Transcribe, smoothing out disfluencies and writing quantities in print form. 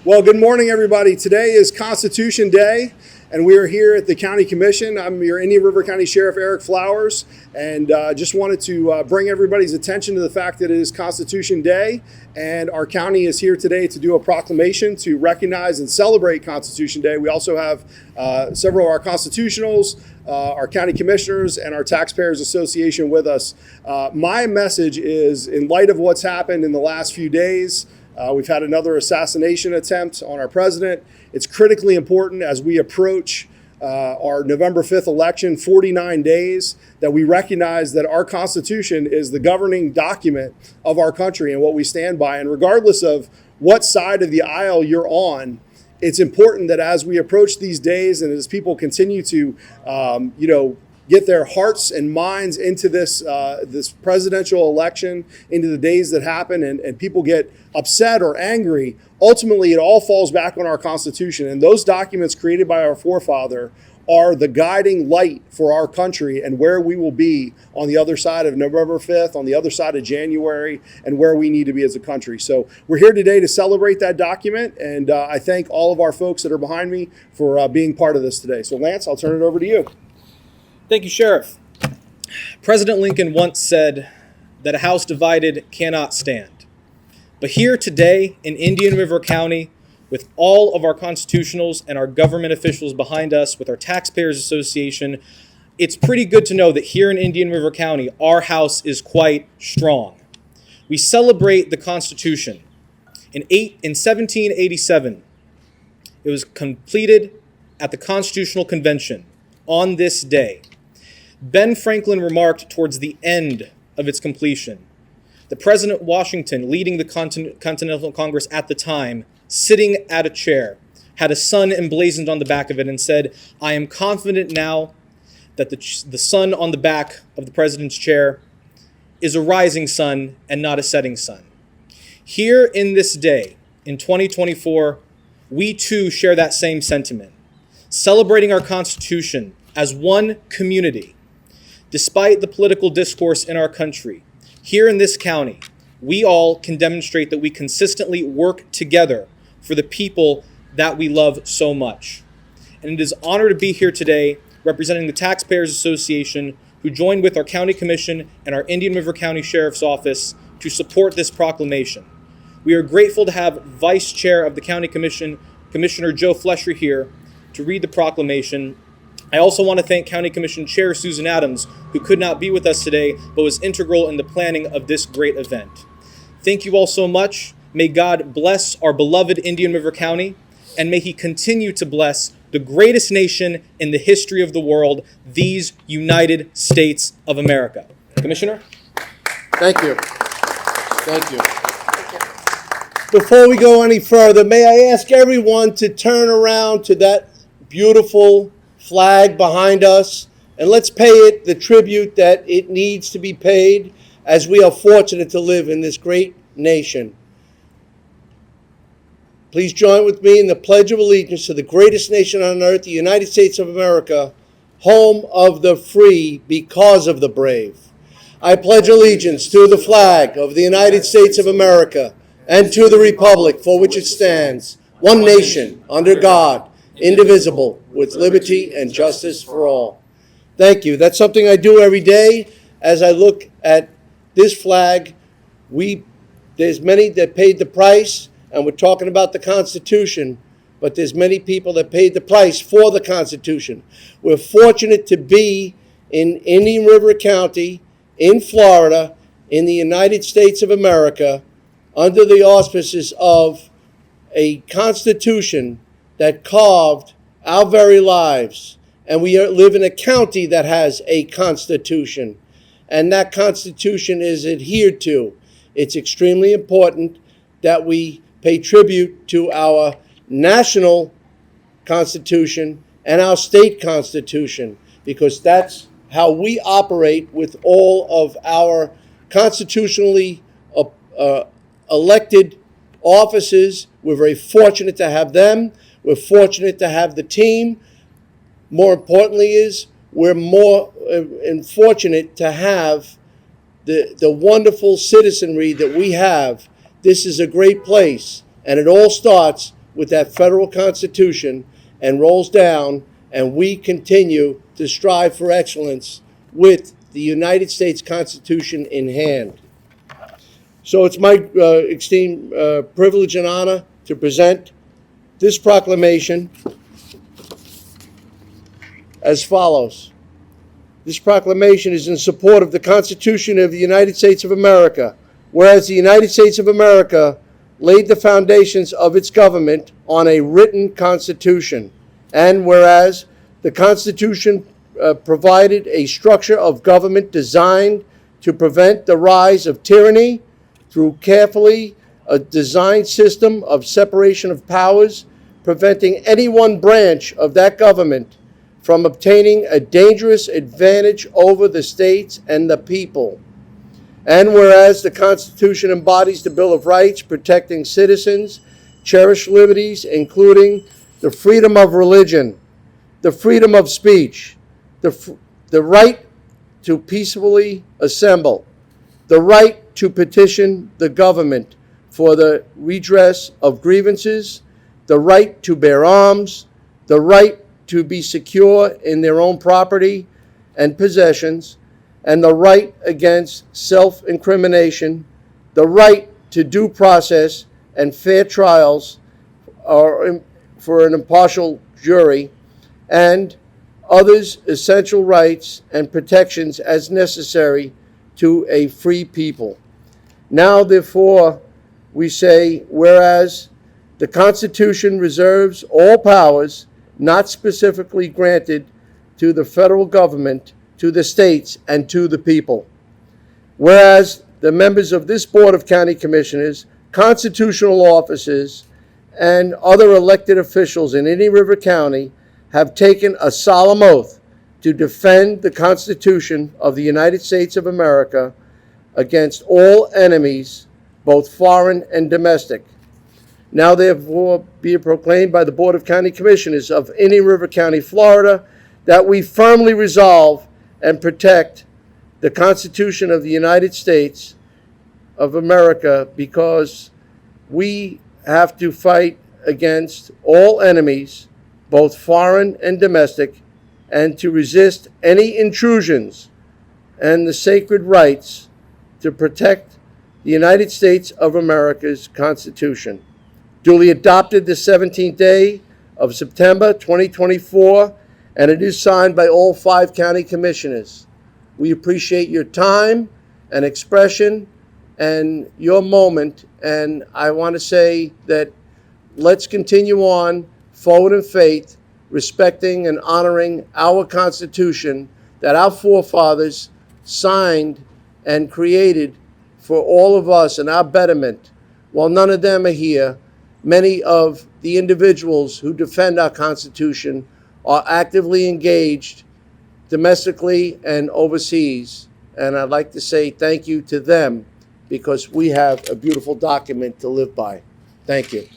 Well, good morning, everybody. Today is Constitution Day, and we are here at the County Commission. I'm your Indian River County Sheriff, Eric Flowers, and just wanted to bring everybody's attention to the fact that it is Constitution Day, and our county is here today to do a proclamation to recognize and celebrate Constitution Day. We also have several of our constitutionals, our county commissioners, and our Taxpayers Association with us. My message is, in light of what's happened in the last few days, we've had another assassination attempt on our president. It's critically important as we approach our November 5th election, 49 days, that we recognize that our Constitution is the governing document of our country and what we stand by. And regardless of what side of the aisle you're on, it's important that as we approach these days and as people continue to, get their hearts and minds into this presidential election, into the days that happen, and people get upset or angry, ultimately it all falls back on our Constitution. And those documents created by our forefather are the guiding light for our country and where we will be on the other side of November 5th, on the other side of January, and where we need to be as a country. So we're here today to celebrate that document, and I thank all of our folks that are behind me for being part of this today. So Lance, I'll turn it over to you. Thank you, Sheriff. President Lincoln once said that a house divided cannot stand. But here today in Indian River County, with all of our constitutionals and our government officials behind us, with our Taxpayers Association, it's pretty good to know that here in Indian River County, our house is quite strong. We celebrate the Constitution. In 1787, it was completed at the Constitutional Convention on this day. Ben Franklin remarked towards the end of its completion that President Washington, leading the Continental Congress at the time, sitting at a chair, had a sun emblazoned on the back of it and said, "I am confident now that the sun on the back of the president's chair is a rising sun and not a setting sun." Here in this day, in 2024, we too share that same sentiment, celebrating our Constitution as one community. Despite the political discourse in our country, here in this county, we all can demonstrate that we consistently work together for the people that we love so much. And it is an honor to be here today representing the Taxpayers Association, who joined with our County Commission and our Indian River County Sheriff's Office to support this proclamation. We are grateful to have Vice Chair of the County Commission, Commissioner Joe Flesher, here to read the proclamation. I also want to thank County Commission Chair Susan Adams, who could not be with us today, but was integral in the planning of this great event. Thank you all so much. May God bless our beloved Indian River County, and may He continue to bless the greatest nation in the history of the world, these United States of America. Commissioner? Thank you. Thank you. Before we go any further, may I ask everyone to turn around to that beautiful flag behind us, and let's pay it the tribute that it needs to be paid, as we are fortunate to live in this great nation. Please join with me in the Pledge of Allegiance to the greatest nation on earth, the United States of America, home of the free because of the brave. I pledge allegiance to the flag of the United States of America and to the republic for which it stands, one nation, under God, indivisible, with liberty and justice for all. Thank you. That's something I do every day. As I look at this flag, there's many that paid the price, and we're talking about the Constitution, but there's many people that paid the price for the Constitution. We're fortunate to be in Indian River County, in Florida, in the United States of America, under the auspices of a Constitution that carved our very lives. And we live in a county that has a Constitution, and that Constitution is adhered to. It's extremely important that we pay tribute to our national Constitution and our state Constitution, because that's how we operate with all of our constitutionally elected offices. We're very fortunate to have them. We're fortunate to have the team. More importantly is we're more fortunate to have the wonderful citizenry that we have. This is a great place, and it all starts with that federal Constitution and rolls down, and we continue to strive for excellence with the United States Constitution in hand. So it's my esteemed privilege and honor to present this proclamation as follows. This proclamation is in support of the Constitution of the United States of America, whereas the United States of America laid the foundations of its government on a written Constitution, and whereas the Constitution provided a structure of government designed to prevent the rise of tyranny through carefully a designed system of separation of powers, preventing any one branch of that government from obtaining a dangerous advantage over the states and the people. And whereas the Constitution embodies the Bill of Rights, protecting citizens' cherished liberties, including the freedom of religion, the freedom of speech, the right to peacefully assemble, the right to petition the government for the redress of grievances, the right to bear arms, the right to be secure in their own property and possessions, and the right against self-incrimination, the right to due process and fair trials for an impartial jury, and others essential rights and protections as necessary to a free people. Now, therefore, we say, whereas the Constitution reserves all powers not specifically granted to the federal government, to the states, and to the people. Whereas the members of this Board of County Commissioners, constitutional officers, and other elected officials in Indian River County have taken a solemn oath to defend the Constitution of the United States of America against all enemies, both foreign and domestic. Now therefore be it proclaimed by the Board of County Commissioners of Indian River County, Florida, that we firmly resolve and protect the Constitution of the United States of America, because we have to fight against all enemies, both foreign and domestic, and to resist any intrusions and the sacred rights to protect the United States of America's Constitution. Duly adopted the 17th day of September 2024, and it is signed by all 5 county commissioners. We appreciate your time and expression and your moment, and I want to say that let's continue on forward in faith, respecting and honoring our Constitution that our forefathers signed and created for all of us and our betterment. While none of them are here, many of the individuals who defend our Constitution are actively engaged domestically and overseas. And I'd like to say thank you to them, because we have a beautiful document to live by. Thank you.